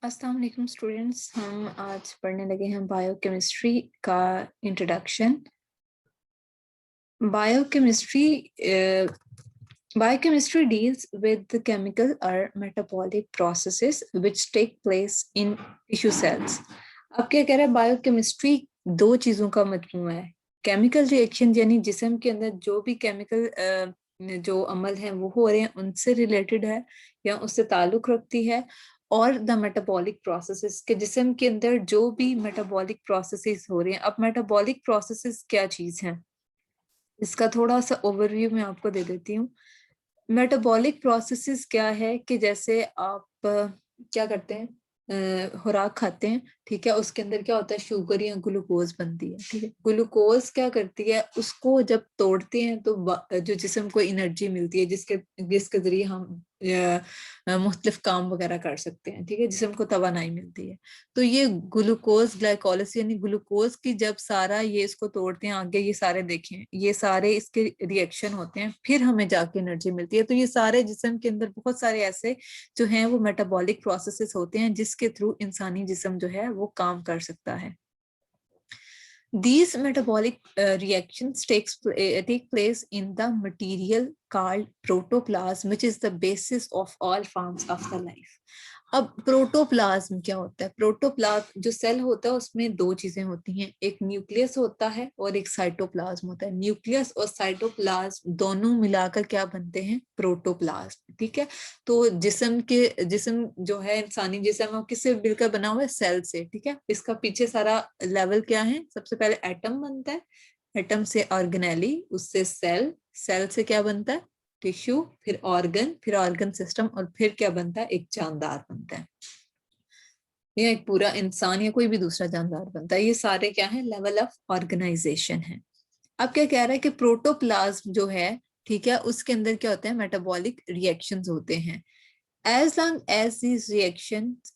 अस्सलाम वालेकुम स्टूडेंट्स, हम आज पढ़ने लगे हैं बायोकेमिस्ट्री का introduction. Biochemistry biochemistry deals with the chemical और metabolic processes which take place in tissue cells. अब क्या कह रहा है, बायोकेमिस्ट्री दो चीजों का मजमूआ है। केमिकल रिएक्शन यानी जिस्म के अंदर जो भी केमिकल जो अमल हैं वो हो रहे हैं उनसे रिलेटेड है या उससे ताल्लुक रखती है, और द मेटाबॉलिक प्रोसेसेस के जिस्म के अंदर जो भी मेटाबॉलिक प्रोसेसेस हो रहे हैं। अब मेटाबॉलिक प्रोसेसेस क्या चीज हैं, इसका थोड़ा सा ओवरव्यू मैं आपको दे देती हूँ। मेटाबॉलिक प्रोसेसेस क्या है कि जैसे आप क्या करते हैं, खुराक खाते हैं, ठीक है, उसके अंदर क्या होता है, शुगर या ग्लूकोज बनती है, ठीक है। ग्लूकोज क्या करती है, उसको जब तोड़ते हैं तो जो जिस्म को एनर्जी मिलती है जिसके जिसके जरिए हम मुख्तलिफ काम वगैरह कर सकते हैं, ठीक है, जिस्म को तवानाई मिलती है। तो ये ग्लूकोज ग्लाइकोलिसिस यानी ग्लूकोज की जब सारा ये इसको तोड़ते हैं आगे, ये सारे देखें, ये सारे इसके रिएक्शन होते हैं, फिर हमें जाके एनर्जी मिलती है। तो ये सारे जिस्म के अंदर बहुत सारे ऐसे जो हैं वो मेटाबॉलिक प्रोसेसेस होते हैं जिसके थ्रू इंसानी जिस्म जो है वो काम कर सकता है। These metabolic reactions take place in the material called protoplasm, which is the basis of all forms of the life. अब प्रोटोप्लाज्म क्या होता है? प्रोटोप्लाज्म जो सेल होता है उसमें दो चीजें होती हैं, एक न्यूक्लियस होता है और एक साइटोप्लाज्म होता है। न्यूक्लियस और साइटोप्लाज्म दोनों मिलाकर क्या बनते हैं? प्रोटोप्लाज्म, ठीक है। तो जिस्म जो है, इंसानी जिस्म, वो किससे मिलकर बना हुआ है? सेल से, ठीक है। इसका पीछे सारा लेवल क्या है? सबसे पहले एटम बनता है, एटम से ऑर्गेनेली, उससे सेल, सेल से क्या बनता है? टिश्यू, फिर ऑर्गन सिस्टम, और फिर क्या बनता है? एक जानदार बनता है, या एक पूरा इंसान या कोई भी दूसरा जानदार बनता है। ये सारे क्या है? लेवल ऑफ ऑर्गेनाइजेशन है। अब क्या कह रहा है कि प्रोटोप्लाज्म जो है, ठीक है, उसके अंदर क्या होता है? मेटाबॉलिक रिएक्शंस होते हैं। As long as these reactions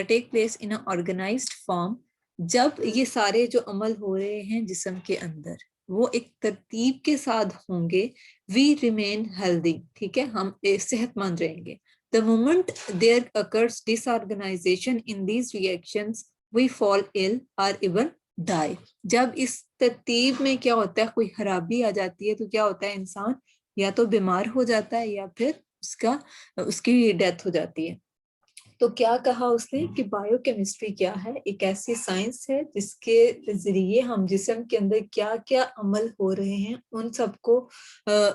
take place in an organized form, जब ये सारे जो अमल हो रहे हैं जिस्म के अंदर वो एक तरतीब के साथ होंगे, वी रिमेन हेल्दी, ठीक है, हम सेहतमंद रहेंगे। The moment there occurs disorganisation in these reactions, we fall ill और इवन डाई। जब इस तरतीब में क्या होता है, कोई खराबी आ जाती है तो क्या होता है? इंसान या तो बीमार हो जाता है या फिर उसकी डेथ हो जाती है। तो क्या कहा उसने कि बायोकेमिस्ट्री क्या है? एक ऐसी साइंस है जिसके जरिए हम जिस्म के अंदर क्या क्या अमल हो रहे हैं उन सबको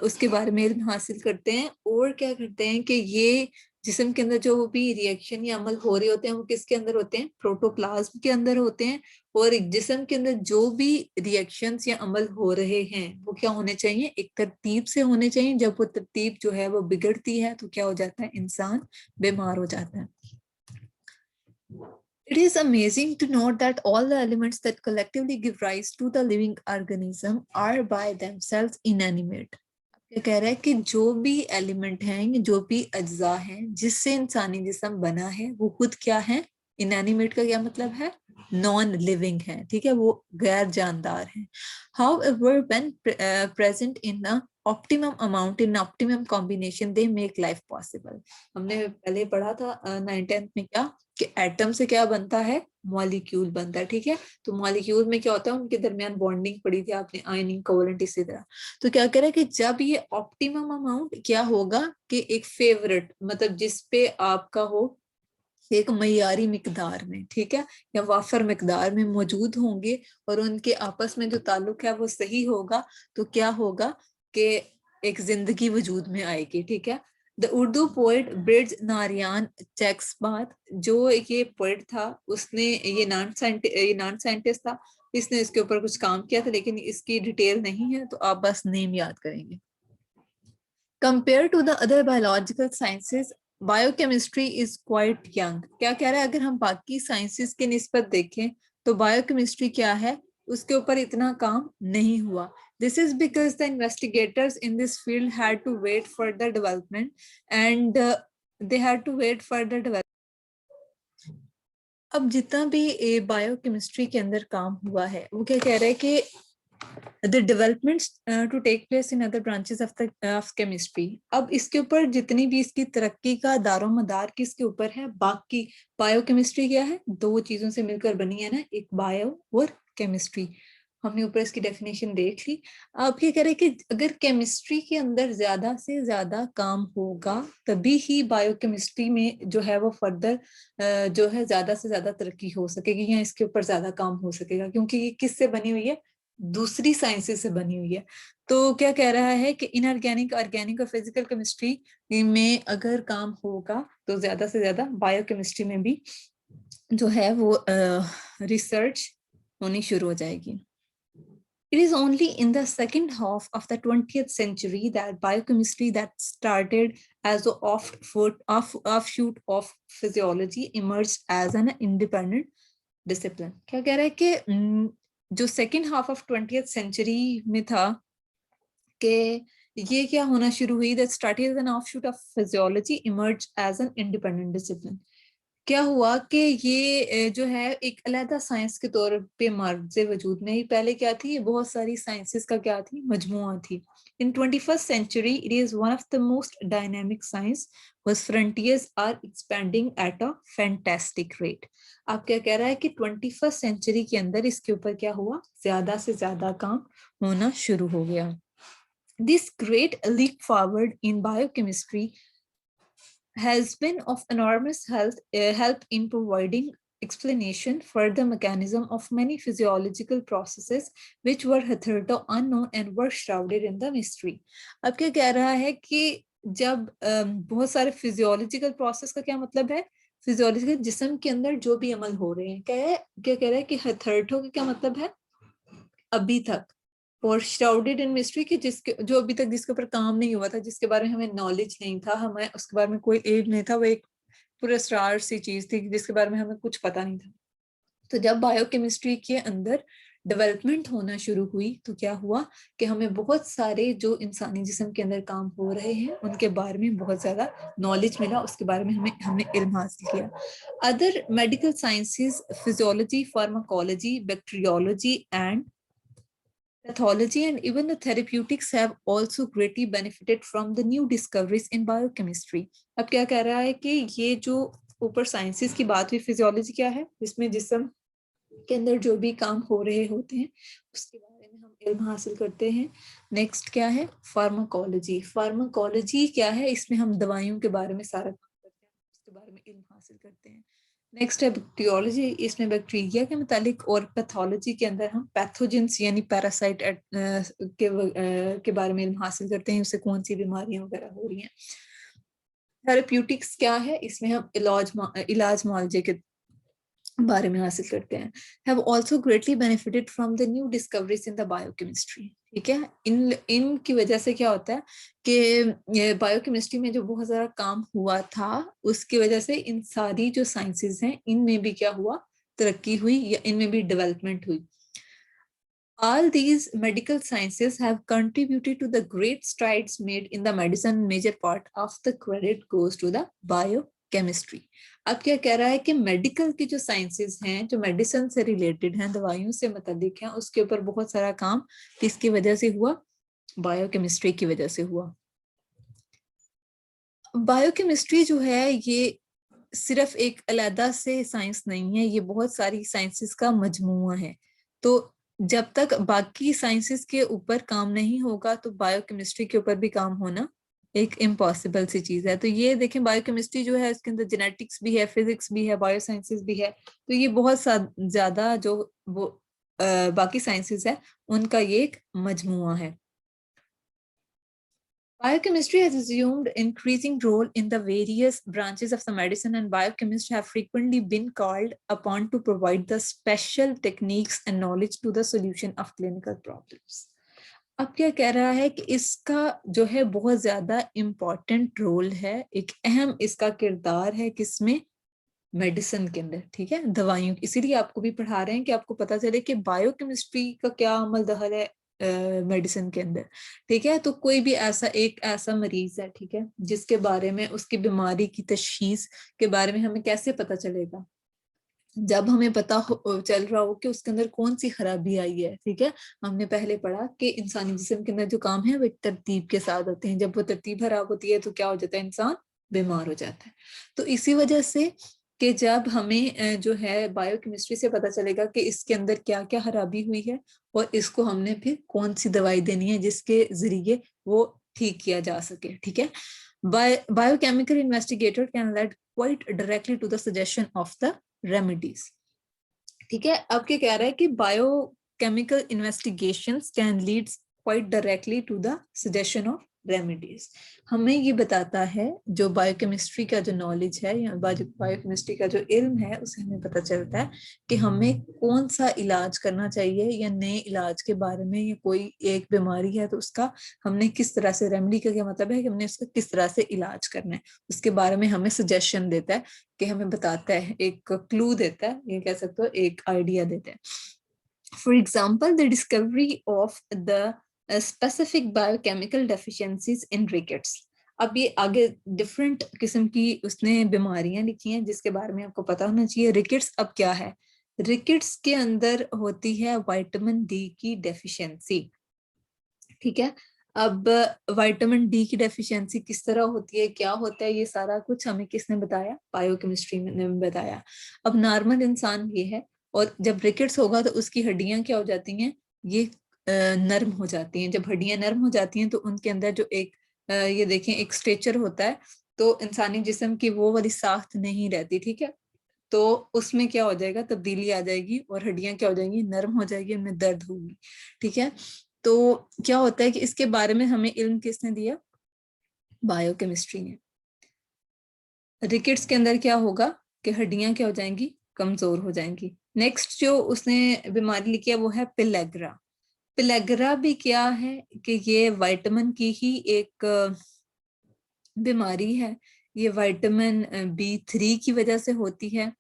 उसके बारे में इल्म हासिल करते हैं, और क्या करते हैं कि ये जिस्म के अंदर जो भी रिएक्शन या अमल हो रहे होते हैं वो किसके अंदर होते हैं? प्रोटोप्लाज्म के अंदर होते हैं। और एक जिस्म के अंदर जो भी रिएक्शंस या अमल हो रहे हैं वो क्या होने चाहिए? एक तरतीब से होने चाहिए। जब वो तरतीब जो है वो बिगड़ती है तो क्या हो जाता है? इंसान बीमार हो जाता है। It is amazing to note that all the elements that collectively give rise to the living organism are by themselves inanimate. क्या कह रहा है कि जो भी एलिमेंट हैं, जो भी अज्जा हैं जिससे इंसानी जिस्म बना है, वो खुद क्या है? इनएनिमेट का क्या मतलब है? नॉन लिविंग है, ठीक है, वो गैर जानदार है। However, when present in a optimum amount, in optimum combination, they make life possible. हमने पहले पढ़ा था 9th में क्या, कि एटम से क्या बनता है? मॉलिक्यूल बनता है, ठीक है। तो मॉलिक्यूल में क्या होता है? उनके दरमियान बॉन्डिंग पड़ी थी आपने, आयनिंग, कोवेलेंट, इसी तरह। तो क्या कह रहा है कि जब ये ऑप्टिमम अमाउंट क्या होगा कि एक फेवरेट, मतलब जिस पे आपका हो एक मयारी मिकदार में, ठीक है, या वाफर मिकदार में मौजूद होंगे और उनके आपस में जो ताल्लुक है वो सही होगा, तो क्या होगा कि एक जिंदगी वजूद में आएगी, ठीक है। द उर्दू पोएट ब्रिज नारियान चेक्सबात, जो ये पोएट था, उसने ये नॉन साइंटिस्ट था, इसने इसके ऊपर कुछ काम किया था, लेकिन इसकी डिटेल नहीं है, तो आप बस नेम याद करेंगे। Compare to the other biological sciences, biochemistry is quite young. क्या कह रहा है? अगर हम बाकी साइंसेस के निस्बत देखें तो बायोकेमिस्ट्री क्या है, उसके ऊपर इतना काम नहीं हुआ। This is because the investigators in this field had to wait for the development, and they had to wait for the development. अब जितना भी बायोकेमिस्ट्री के अंदर काम हुआ है वो क्या कह रहा है कि the developments to take place in other branches of chemistry. अब इसके ऊपर जितनी भी इसकी तरक्की का दारोमदार किसके ऊपर है? बाकी बायोकेमिस्ट्री क्या है? दो चीजों से मिलकर बनी है ना, एक बायो और केमिस्ट्री। हमने ऊपर इसकी डेफिनेशन देख ली। आप ये कह रहे हैं कि अगर केमिस्ट्री के अंदर ज्यादा से ज्यादा काम होगा तभी ही बायोकेमिस्ट्री में जो है वो फर्दर जो है ज्यादा से ज्यादा तरक्की हो सकेगी या इसके ऊपर ज्यादा काम हो सकेगा, क्योंकि ये किससे बनी हुई है? दूसरी साइंसेस से बनी हुई है। तो क्या कह रहा है कि इनऑर्गेनिक, ऑर्गेनिक और फिजिकल केमिस्ट्री में अगर काम होगा तो ज्यादा से ज्यादा बायोकेमिस्ट्री में भी जो है वो रिसर्च होनी शुरू हो जाएगी। It is only in the second half of the 20th century that biochemistry that started as an offshoot of physiology emerged as an independent discipline. क्या कह रहा है कि जो second half of 20th century में था कि ये क्या होना शुरू हुई, that started as an offshoot of physiology emerged as an independent discipline. क्या हुआ कि ये जो है एक अलग साइंस के तौर पे मार्जे वजूद में ही, पहले क्या थी, ये बहुत सारी साइंसेस का क्या थी, मजमुआ थी। इन 21st century it is one of the most dynamic science whose frontiers are expanding at a fantastic rate. आप क्या कह रहा है कि 21st century के अंदर इसके ऊपर क्या हुआ, ज्यादा से ज्यादा काम होना शुरू हो गया। This great leap forward in biochemistry has been of enormous help in providing explanation for the mechanism of many physiological processes which were hitherto unknown and were shrouded in the mystery. अब क्या कह रहा है कि जब बहुत सारे physiological process का क्या मतलब है, फिजियोलॉजिकल जिस्म के अंदर जो भी अमल हो रहे हैं, क्या कह रहा है कि हिथरटो का क्या मतलब है, अभी तक, और श्राउडेड इन मिस्ट्री की जिसके जो अभी तक जिसके ऊपर काम नहीं हुआ था, जिसके बारे में हमें नॉलेज नहीं था, हमें उसके बारे में कोई एड नहीं था, वो एक पूरा स्टार सी चीज थी जिसके बारे में हमें कुछ पता नहीं था। तो जब बायोकेमिस्ट्री के अंदर डेवलपमेंट होना शुरू हुई तो क्या हुआ कि हमें बहुत सारे जो इंसानी जिस्म के अंदर काम हो रहे हैं उनके बारे में बहुत ज्यादा नॉलेज मिला, उसके बारे में हमने इल्म हासिल किया। Other medical sciences, physiology, pharmacology, bacteriology and pathology and even the therapeutics have also greatly benefited from the new discoveries in biochemistry. अब क्या कह रहा है कि ये जो ऊपर साइंसेस की बात हुई, फिजियोलॉजी क्या है, जिसमें जिस्म के अंदर जो भी काम हो रहे होते हैं उसके बारे में हम इल्म हासिल करते हैं। नेक्स्ट क्या है, फार्माकोलॉजी। फार्माकोलॉजी क्या है, इसमें हम दवाइयों के बारे में सारा काम करते हैं, उसके बारे में इल्म हासिल करते हैं। नेक्स्ट है बैक्टीरियोलॉजी, इसमें बैक्टीरिया के मुतालिक, और पैथोलॉजी के अंदर हम पैथोजेंस यानी पैरासाइट के बारे में इल्म हासिल करते हैं, उससे कौन सी बीमारियां वगैरह हो रही हैं। थेरेप्यूटिक्स क्या है, इसमें हम इलाज मुआवजे के बारे में हासिल करते हैं। Have also greatly benefited from the new discoveries in the biochemistry. ठीक है, इनकी वजह से क्या होता है कि बायोकेमिस्ट्री में जो बहुत सारा काम हुआ था उसकी वजह से इन सारी जो साइंसेस हैं इनमें भी क्या हुआ, तरक्की हुई या इनमें भी डेवलपमेंट हुई। All these medical sciences have contributed to the great strides made in the medicine. Major part of the credit goes to the biochemistry. अब क्या कह रहा है कि मेडिकल की जो साइंसेस हैं, जो मेडिसिन से रिलेटेड हैं, दवाइयों से मुतालिक हैं, उसके ऊपर बहुत सारा काम किसकी वजह से हुआ, बायोकेमिस्ट्री की वजह से हुआ। बायोकेमिस्ट्री जो है ये सिर्फ एक अलग से साइंस नहीं है, ये बहुत सारी साइंसेस का मजमुआ है। तो जब तक बाकी साइंसेस के ऊपर काम नहीं होगा तो बायोकेमिस्ट्री के ऊपर भी काम होना एक इम्पॉसिबल सी चीज है। तो ये देखें, बायोकेमिस्ट्री जो है इसके अंदर जेनेटिक्स भी है, फिजिक्स भी है, बायोसाइंसेस भी है, तो ये बहुत ज्यादा जो वो बाकी साइंसेस है उनका ये एक मजमुआ है। Biochemistry has assumed increasing role in the various branches of the medicine, and biochemists have frequently been called upon to provide the special techniques and knowledge to the solution of clinical problems. अब क्या कह रहा है कि इसका जो है बहुत ज्यादा इम्पोर्टेंट रोल है, एक अहम इसका किरदार है किसमें, मेडिसिन के अंदर। ठीक है, दवाइयों, इसीलिए आपको भी पढ़ा रहे हैं कि आपको पता चले कि बायोकेमिस्ट्री का क्या अमल दखल है मेडिसिन के अंदर। ठीक है, तो कोई भी ऐसा मरीज है, ठीक है, जिसके बारे में उसकी बीमारी की तशखीस के बारे में हमें कैसे पता चलेगा, जब हमें पता चल रहा हो कि उसके अंदर कौन सी खराबी आई है, ठीक है। हमने पहले पढ़ा कि इंसानी जिस्म के अंदर जो काम है वो एक तरतीब के साथ होते हैं, जब वो तरतीब खराब होती है तो क्या हो जाता है, इंसान बीमार हो जाता है। तो इसी वजह से कि जब हमें जो है बायोकेमिस्ट्री से पता चलेगा कि इसके अंदर क्या क्या खराबी हुई है और इसको हमने फिर कौन सी दवाई देनी है जिसके जरिए वो ठीक किया जा सके, ठीक है। Biochemical investigator can lead quite directly to the suggestion of the remedies, ठीक है। अब क्या कह रहा है कि biochemical investigations can lead quite directly to the suggestion of remedies. हमें ये बताता है, जो बायोकेमिस्ट्री का जो नॉलेज है या बायोकेमिस्ट्री का जो इल्म है, उसे हमें पता चलता है कि हमें कौन सा इलाज करना चाहिए या नए इलाज के बारे में, या कोई एक बीमारी है तो उसका हमने किस तरह से, रेमेडी का क्या मतलब है कि हमने उसका किस तरह से इलाज करना है, उसके बारे में हमें सजेशन देता है, कि हमें बताता है, एक क्लू देता है, ये कह सकते हो एक आइडिया देता है। For example the discovery of the specific biochemical deficiencies in rickets. अब ये आगे डिफरेंट किस्म की उसने बीमारियां लिखी हैं जिसके बारे में आपको पता होना चाहिए। रिकेट्स अब क्या है, रिकेट्स के अंदर होती है विटामिन डी की डेफिशिएंसी, ठीक है। अब विटामिन डी की डेफिशिएंसी किस तरह होती है, क्या होता है, ये सारा कुछ हमें किसने बताया, बायोकेमिस्ट्री ने बताया। अब नॉर्मल इंसान ये है, और जब रिकेट्स होगा तो उसकी हड्डियां क्या हो जाती हैं, ये नर्म हो जाती हैं। जब हड्डियां नर्म हो जाती हैं तो उनके अंदर जो एक ये देखें एक स्ट्रेचर होता है, तो इंसानी जिस्म की वो वाली साख्त नहीं रहती, ठीक है। तो उसमें क्या हो जाएगा, तब्दीली आ जाएगी और हड्डियां क्या हो जाएंगी, नर्म हो जाएगी, उनमें दर्द होगी, ठीक है। तो क्या होता है कि इसके बारे में हमें इल्म किसने दिया, बायोकेमिस्ट्री ने। रिकेट्स के अंदर क्या होगा कि हड्डियां क्या हो जाएंगी, कमजोर हो जाएंगी। नेक्स्ट जो उसने बीमारी लिखी है वो है पिलेग्रा। पिलेग्रा भी क्या है कि ये विटामिन की ही एक बीमारी है। ये विटामिन B3 की वजह से होती है।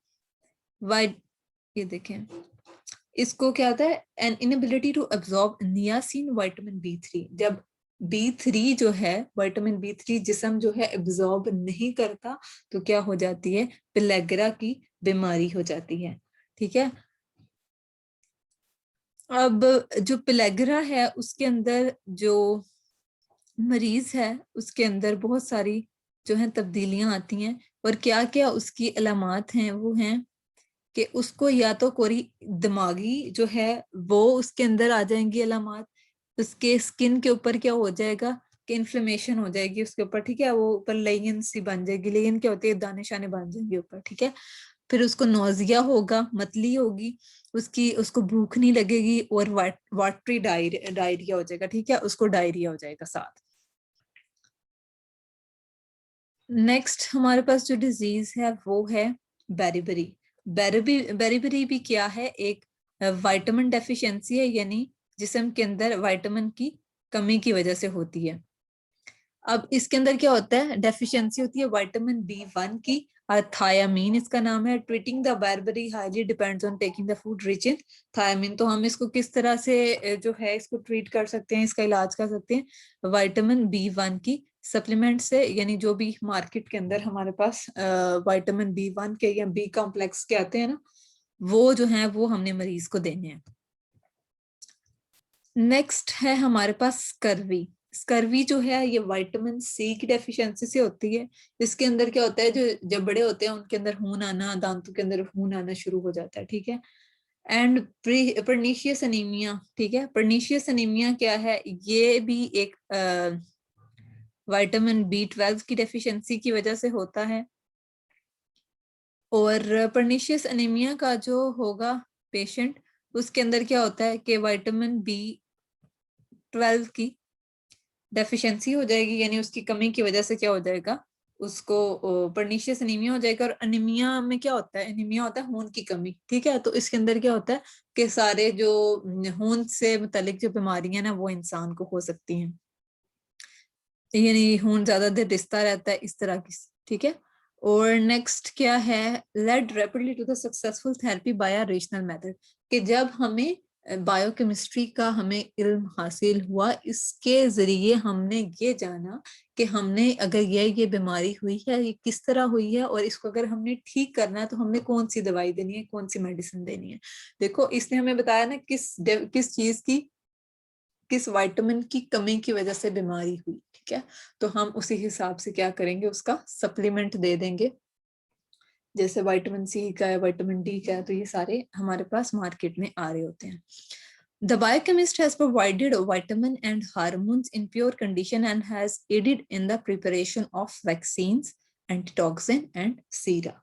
ये देखें, इसको क्या होता है, an inability to absorb niacin vitamin B3। जब B3 जो है, विटामिन B3 जिस्म जो है एब्जॉर्ब नहीं करता, तो क्या हो जाती है, पिलेग्रा की बीमारी हो जाती है, ठीक है। अब जो पिलेग्रा है उसके अंदर जो मरीज है उसके अंदर बहुत सारी जो है तब्दीलियां आती हैं, और क्या क्या उसकी अलामात हैं, वो हैं कि उसको या तो कोई दिमागी जो है वो उसके अंदर आ जाएंगी अलामात, उसके स्किन के ऊपर क्या हो जाएगा कि इन्फ्लेमेशन हो जाएगी उसके ऊपर, ठीक है। वो ऊपर लेगिन सी बन जाएगी, लेगिन क्या होती है, दाने शाने बन जाएंगे ऊपर, ठीक है। फिर उसको नोजिया होगा, मतली होगी उसकी, उसको भूख नहीं लगेगी, और वाटरी डायरिया हो जाएगा, ठीक है, उसको डायरिया हो जाएगा साथ। नेक्स्ट हमारे पास जो डिजीज है वो है बेरीबेरी। बेरीबेरी भी क्या है, एक विटामिन डेफिशिएंसी है, यानी जिस्म के अंदर विटामिन की कमी की वजह से होती है। अब इसके अंदर क्या होता है, डेफिशिएंसी होती है विटामिन B1 की, थायामीन इसका नाम है। Treating the beriberi highly depends on taking the food rich in thiamine. तो हम इसको किस तरह से जो है इसको ट्रीट कर सकते हैं, इसका इलाज कर सकते हैं, विटामिन B1 की सप्लीमेंट से, यानी जो भी मार्केट के अंदर हमारे पास विटामिन B1 के या बी कॉम्प्लेक्स के आते हैं ना, वो जो है वो हमने मरीज को देने हैं। नेक्स्ट है हमारे पास स्कर्वी। स्कर्वी जो है ये विटामिन C की डेफिशिएंसी से होती है। इसके अंदर क्या होता है, जो जब बड़े होते हैं उनके अंदर खून आना, दांतों के अंदर खून आना शुरू हो जाता है, ठीक है। एंड पर्नीशियस एनीमिया, ठीक है। पर्नीशियस एनीमिया क्या है, ये भी एक विटामिन B12 की डेफिशिएंसी की वजह से होता है। और पर्नीशियस एनीमिया का जो होगा पेशेंट, उसके अंदर क्या होता है कि विटामिन B12 की डेफिशिएंसी हो जाएगी, यानी उसकी कमी की वजह से क्या हो जाएगा, उसको पर्नीशियस एनीमिया हो जाएगा। और एनीमिया में क्या होता है, एनीमिया होता है खून की कमी, ठीक है। तो इसके अंदर क्या होता है कि सारे जो खून से मुतालिक जो बीमारियां ना वो इंसान को हो सकती हैं, यानी खून ज्यादा देर रिश्ता रहता है इस तरह की, ठीक है। और नेक्स्ट क्या है, led rapidly to the successful therapy by a rational method, कि जब हमें बायोकेमिस्ट्री का हमें इल्म हासिल हुआ, इसके जरिए हमने ये जाना कि हमने अगर ये बीमारी हुई है, ये किस तरह हुई है, और इसको अगर हमने ठीक करना है तो हमने कौन सी दवाई देनी है, कौन सी मेडिसिन देनी है। देखो इसने हमें बताया ना किस चीज की, किस विटामिन की कमी की वजह से बीमारी हुई, ठीक है। तो हम उसी हिसाब से क्या करेंगे, उसका सप्लीमेंट दे देंगे। जैसे विटामिन सी का है, विटामिन डी का है, तो ये सारे हमारे पास मार्केट में आ रहे होते हैं। The biochemist has provided vitamin and hormones in pure condition and has aided in the preparation of vaccines, antitoxin and sera.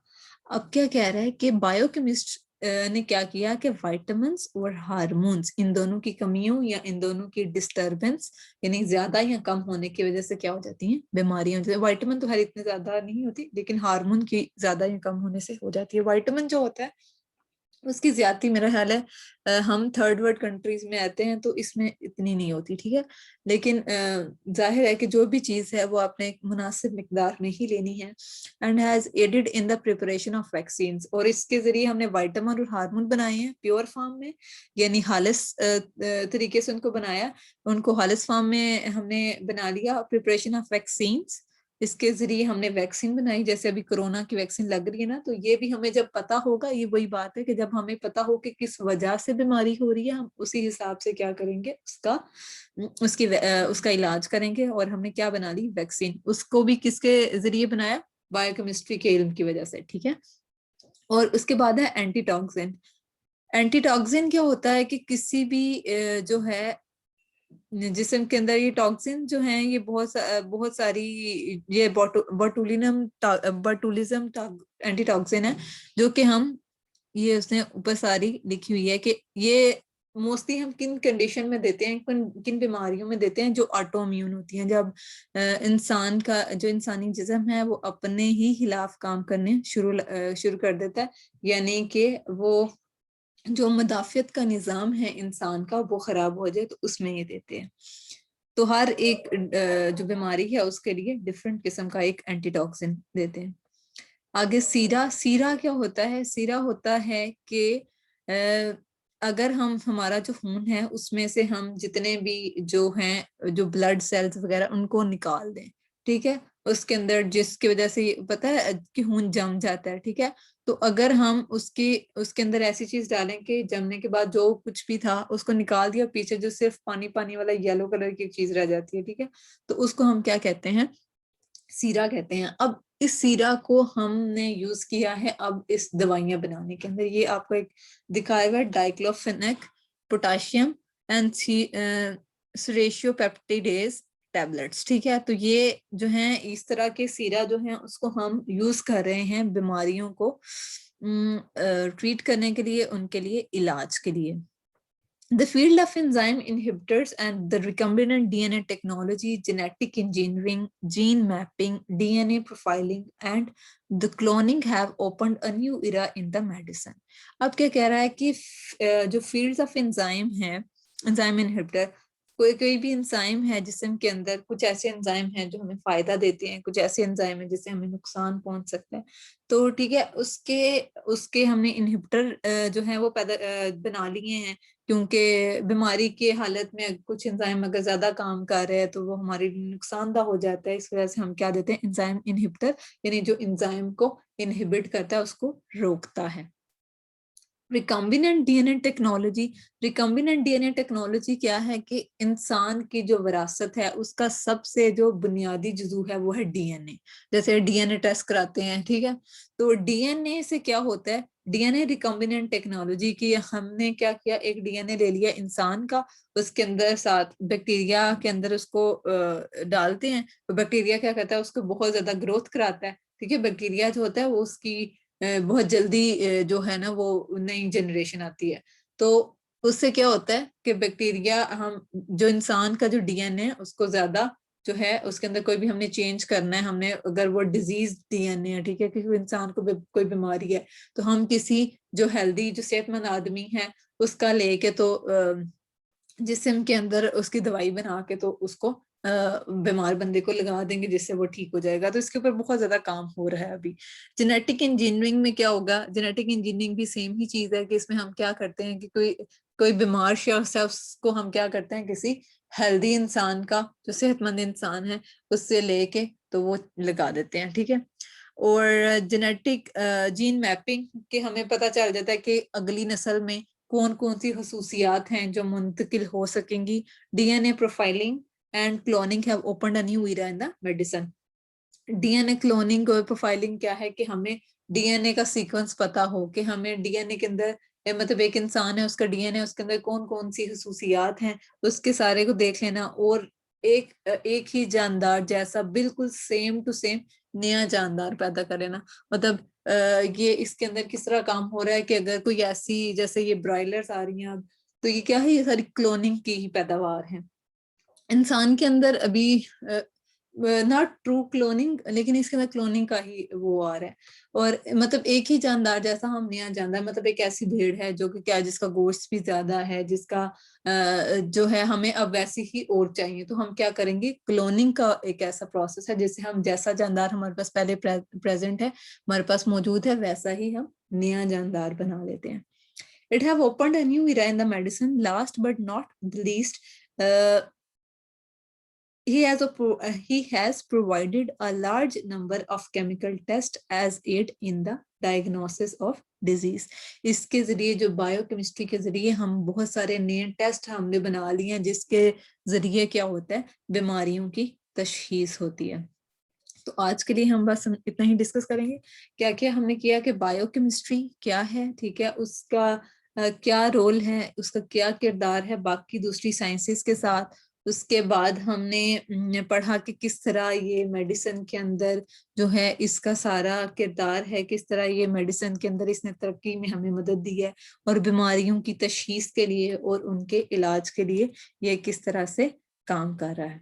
अब क्या कह रहा है कि बायोकेमिस्ट ने क्या किया कि विटामिन्स और हार्मोन्स, इन दोनों की कमियों या इन दोनों की डिस्टरबेंस यानी ज्यादा या कम होने की वजह से क्या हो जाती हैं, बीमारियां। जैसे विटामिन तो हर इतने ज्यादा नहीं होती, लेकिन हार्मोन की ज्यादा या कम होने से हो जाती है। विटामिन जो होता है उसकी ज्यादा, मेरा ख्याल है हम थर्ड वर्ल्ड कंट्रीज में आते हैं तो इसमें इतनी नहीं होती, ठीक है। लेकिन जाहिर है कि जो भी चीज है वो आपने एक मुनासिब मिकदार में ही लेनी है। And has added in the preparation of vaccine, और इसके जरिए हमने विटामिन और हार्मोन बनाए हैं प्योर फॉर्म में, यानी हालिस तरीके से उनको बनाया, उनको हालिस फॉर्म में हमने बना लिया। प्रिपरेशन ऑफ वैक्सीन, इसके जरिए हमने वैक्सीन बनाई, जैसे अभी कोरोना की वैक्सीन लग रही है ना, तो ये भी हमें जब पता होगा, ये वही बात है कि जब हमें पता हो कि किस वजह से बीमारी हो रही है, हम उसी हिसाब से क्या करेंगे, उसका इलाज करेंगे। और हमने क्या बना ली, वैक्सीन। उसको भी किसके जरिए बनाया, बायोकेमिस्ट्री के इल्म की वजह से, ठीक है। और उसके बाद है एंटीटॉक्सिन। एंटीटॉक्सिन क्या होता है कि किसी भी जो है जिस्म के अंदर, ये टॉक्सिन जो हैं ये बहुत सारी, ये बॉटुलिज्म एंटीटॉक्सिन है, जो कि हम, ये उसने ऊपर सारी लिखी हुई है कि ये मोस्टली हम किन कंडीशन में देते हैं, किन बीमारियों में देते हैं जो ऑटो इम्यून होती हैं, जब इंसान का जो इंसानी जिस्म है वो अपने ही खिलाफ काम करने शुरू कर देता है, यानी कि वो जो मदाफियत का निज़ाम है इंसान का वो खराब हो जाए, तो उसमें ये देते हैं। तो हर एक जो बीमारी है उसके लिए डिफरेंट किस्म का एक एंटीटॉक्सिन देते हैं। आगे सीरा। सीरा क्या होता है, सीरा होता है कि अगर हम, हमारा जो खून है उसमें से हम जितने भी जो हैं, जो ब्लड सेल्स वगैरह, उनको निकाल दें, ठीक है। उसके अंदर जिसकी वजह से पता है कि खून जम जाता है, ठीक है। तो अगर हम उसके अंदर ऐसी चीज डालें कि जमने के बाद जो कुछ भी था उसको निकाल दिया, पीछे जो सिर्फ पानी पानी वाला येलो कलर की चीज रह जाती है, ठीक है, तो उसको हम क्या कहते हैं, सीरा कहते हैं। अब इस सीरा को हमने यूज किया है अब इस दवाइयां बनाने के अंदर। ये आपको एक दिखाया हुआ है, डाइक्लोफेनेक पोटाशियम एंड सुरेशियोपेप्टिडेज टैबलेट्स, ठीक है। तो ये जो है इस तरह के सीरा जो है उसको हम यूज कर रहे हैं बीमारियों को ट्रीट करने के लिए, उनके लिए इलाज के लिए। The field of enzyme inhibitors and the recombinant DNA technology, genetic engineering, gene mapping, DNA profiling, and the cloning have opened a new era in the medicine. अब क्या कह रहा है कि जो fields of enzyme है, enzyme inhibitor, कोई भी एंजाइम है जिस्म के अंदर, कुछ ऐसे एंजाइम हैं जो हमें फायदा देते हैं, कुछ ऐसे एंजाइम है जिससे हमें नुकसान पहुंच सकता है, तो ठीक है, उसके उसके हमने इनहिबिटर जो है वो बना लिए हैं, क्योंकि बीमारी के हालत में कुछ एंजाइम अगर ज्यादा काम कर रहे हैं तो वो हमारे लिए नुकसानदा हो जाता है। इस वजह से हम क्या देते हैं, एंजाइम इनहिबिटर, यानी जो एंजाइम को इनहिबिट करता है उसको रोकता है। Recombinant DNA technology. Recombinant DNA technology क्या है कि इंसान की जो विरासत है उसका सबसे जो बुनियादी जुजू है वो है डीएनए। जैसे डीएनए टेस्ट कराते हैं, ठीक है, तो डीएनए से क्या होता है, डीएनए रिकम्बिनेंट टेक्नोलॉजी की हमने क्या किया, एक डीएनए ले लिया इंसान का, उसके अंदर साथ बैक्टीरिया के अंदर उसको डालते हैं, तो बैक्टीरिया क्या करता है, उसको बहुत ज्यादा ग्रोथ कराता है, ठीक है। बैक्टीरिया जो होता है वो उसकी बहुत जल्दी जो है ना वो नई जनरेशन आती है, तो उससे क्या होता है कि बैक्टीरिया, हम जो इंसान का जो डीएनए है उसको ज्यादा जो है उसके अंदर कोई भी हमने चेंज करना है, हमने अगर वो डिजीज डीएनए है, ठीक है, क्योंकि इंसान को कोई बीमारी है, तो हम किसी जो हेल्दी, जो सेहतमंद आदमी है उसका लेके तो जिस्म के अंदर उसकी दवाई बना के तो उसको बीमार बंदे को लगा देंगे जिससे वो ठीक हो जाएगा। तो इसके ऊपर बहुत ज्यादा काम हो रहा है अभी। जेनेटिक इंजीनियरिंग में क्या होगा, जेनेटिक इंजीनियरिंग भी सेम ही चीज है कि इसमें हम क्या करते हैं कि कोई कोई बीमार शख्स है उसको हम क्या करते हैं, किसी हेल्दी इंसान का, जो सेहतमंद इंसान है, उससे लेके तो वो लगा देते हैं, ठीक है। और जेनेटिक जीन मैपिंग के हमें पता चल जाता है कि अगली नस्ल में कौन कौन सी खसूसियात हैं जो मुंतकिल हो सकेंगी। DNA profiling and cloning have opened a new era in the medicine. DNA cloning और प्रोफाइलिंग क्या है कि हमें डीएनए का सीक्वेंस पता हो, कि हमें डीएनए के अंदर मतलब एक इंसान है उसका डीएनए, उसके अंदर कौन कौन सी खसूसियात हैं, उसके सारे को देख लेना, और एक ही जानदार जैसा बिल्कुल सेम टू सेम नया जानदार पैदा करे ना। मतलब ये इसके अंदर किस तरह काम हो रहा है कि अगर कोई ऐसी, जैसे ये ब्रायलर्स आ रही हैं अब, तो ये क्या है, ये सारी क्लोनिंग की ही पैदावार है। इंसान के अंदर अभी नॉट ट्रू क्लोनिंग, लेकिन इसके अंदर क्लोनिंग का ही वो आ रहा है। और मतलब एक ही जानदार जैसा हम नया जानदार, मतलब एक ऐसी भेड़ है जो कि क्या, जिसका गोश्त भी ज्यादा है, जिसका जो है हमें अब वैसी ही और चाहिए, तो हम क्या करेंगे, क्लोनिंग का एक ऐसा प्रोसेस है जिससे हम जैसा जानदार हमारे पास पहले प्रेजेंट है, हमारे पास मौजूद है, वैसा ही हम नया जानदार बना लेते हैं। It have opened a new era in the medicine. Last but not the least, he has provided a large number of chemical tests as aid in the diagnosis of disease। इसके जरिए, जो बायोकेमिस्ट्री के जरिए हम बहुत सारे नए test हमने बना लिए हैं, जिसके जरिए क्या होता है, बीमारियों की तशखीस होती है। तो आज के लिए हम बस इतना ही डिस्कस करेंगे। क्या क्या हमने किया कि बायोकेमिस्ट्री क्या है, ठीक है, उसका क्या रोल है, उसका क्या किरदार है बाकी दूसरी साइंसेस के साथ। उसके बाद हमने पढ़ा कि किस तरह ये मेडिसिन के अंदर जो है इसका सारा किरदार है, किस तरह ये मेडिसिन के अंदर इसने तरक्की में हमें मदद दी है, और बीमारियों की तशखीस के लिए और उनके इलाज के लिए ये किस तरह से काम कर रहा है।